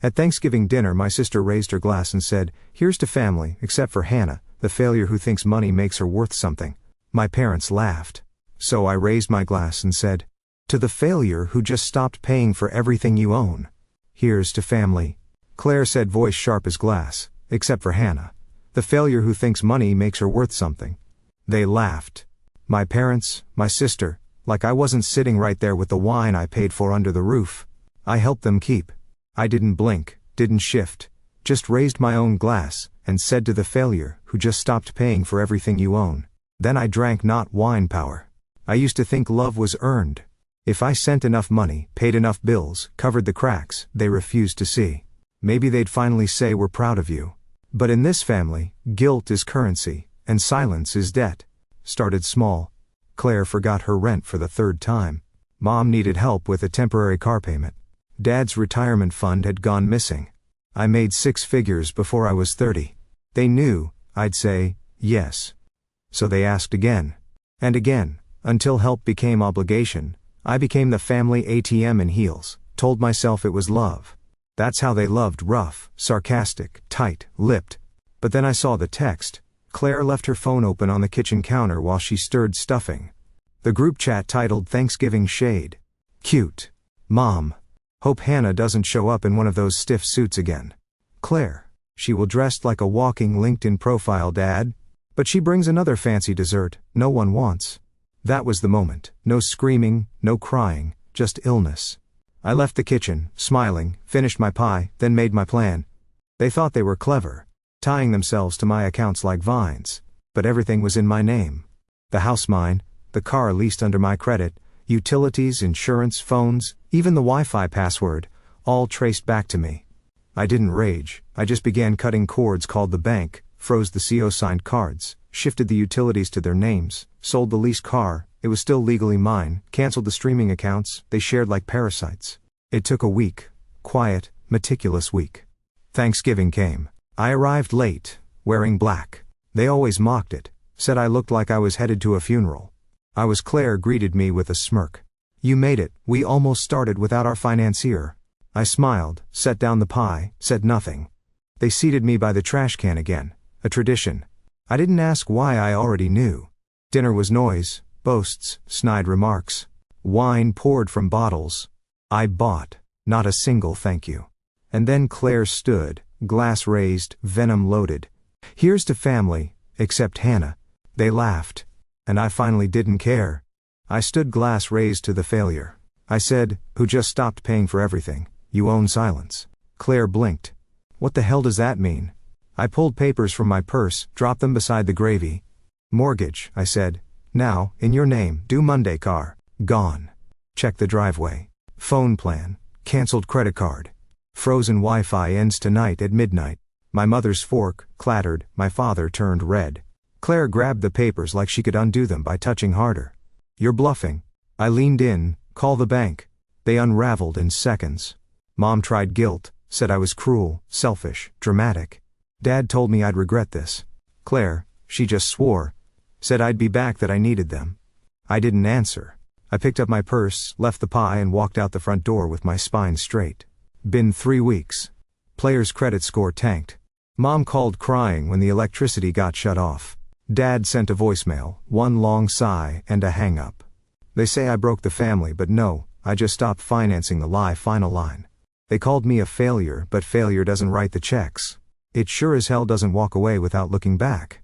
At Thanksgiving dinner, my sister raised her glass and said, "Here's to family, except for Hannah, the failure who thinks money makes her worth something." My parents laughed. So I raised my glass and said, "To the failure who just stopped paying for everything you own. Here's to family." Claire said, voice sharp as glass, "Except for Hannah, the failure who thinks money makes her worth something." They laughed. My parents, my sister, like I wasn't sitting right there with the wine I paid for under the roof. I helped them keep. I didn't blink, didn't shift, just raised my own glass, and said to the failure who just stopped paying for everything you own. Then I drank not wine power. I used to think love was earned. If I sent enough money, paid enough bills, covered the cracks they refused to see, maybe they'd finally say we're proud of you. But in this family, guilt is currency, and silence is debt. Started small. Claire forgot her rent for the third time. Mom needed help with a temporary car payment. Dad's retirement fund had gone missing. I made 6 figures before I was 30. They knew I'd say yes. So they asked again. And again, until help became obligation. I became the family ATM in heels, told myself it was love. That's how they loved, rough, sarcastic, tight-lipped. But then I saw the text. Claire left her phone open on the kitchen counter while she stirred stuffing. The group chat titled Thanksgiving Shade. Cute. Mom. Hope Hannah doesn't show up in one of those stiff suits again. Claire. She will dress like a walking LinkedIn profile, Dad. But she brings another fancy dessert no one wants. That was the moment. No screaming, no crying, just illness. I left the kitchen, smiling, finished my pie, then made my plan. They thought they were clever, tying themselves to my accounts like vines. But everything was in my name. The house mine, the car leased under my credit, utilities, insurance, phones, even the Wi-Fi password, all traced back to me. I didn't rage, I just began cutting cords, called the bank, froze the CO-signed cards, shifted the utilities to their names, sold the leased car, it was still legally mine, canceled the streaming accounts, they shared like parasites. It took a week. Quiet, meticulous week. Thanksgiving came. I arrived late, wearing black. They always mocked it, said I looked like I was headed to a funeral. Claire greeted me with a smirk. "You made it, we almost started without our financier." I smiled, set down the pie, said nothing. They seated me by the trash can again, a tradition. I didn't ask why, I already knew. Dinner was noise, boasts, snide remarks. Wine poured from bottles. I bought, not a single thank you. And then Claire stood, glass raised, venom loaded. "Here's to family, except Hannah." They laughed. And I finally didn't care. I stood, glass raised to the failure. I said, who just stopped paying for everything, "You own silence." Claire blinked. "What the hell does that mean?" I pulled papers from my purse, dropped them beside the gravy. "Mortgage," I said. "Now, in your name, due Monday, car. Gone. Check the driveway. Phone plan. Cancelled credit card. Frozen Wi-Fi ends tonight at midnight." My mother's fork clattered, my father turned red. Claire grabbed the papers like she could undo them by touching harder. "You're bluffing." I leaned in, "Call the bank." They unraveled in seconds. Mom tried guilt, said I was cruel, selfish, dramatic. Dad told me I'd regret this. Claire, she just swore. Said I'd be back, that I needed them. I didn't answer. I picked up my purse, left the pie, and walked out the front door with my spine straight. Been 3 weeks. Player's credit score tanked. Mom called crying when the electricity got shut off. Dad sent a voicemail, one long sigh and a hang-up. They say I broke the family, but no, I just stopped financing the lie. Final line. They called me a failure, but failure doesn't write the checks. It sure as hell doesn't walk away without looking back.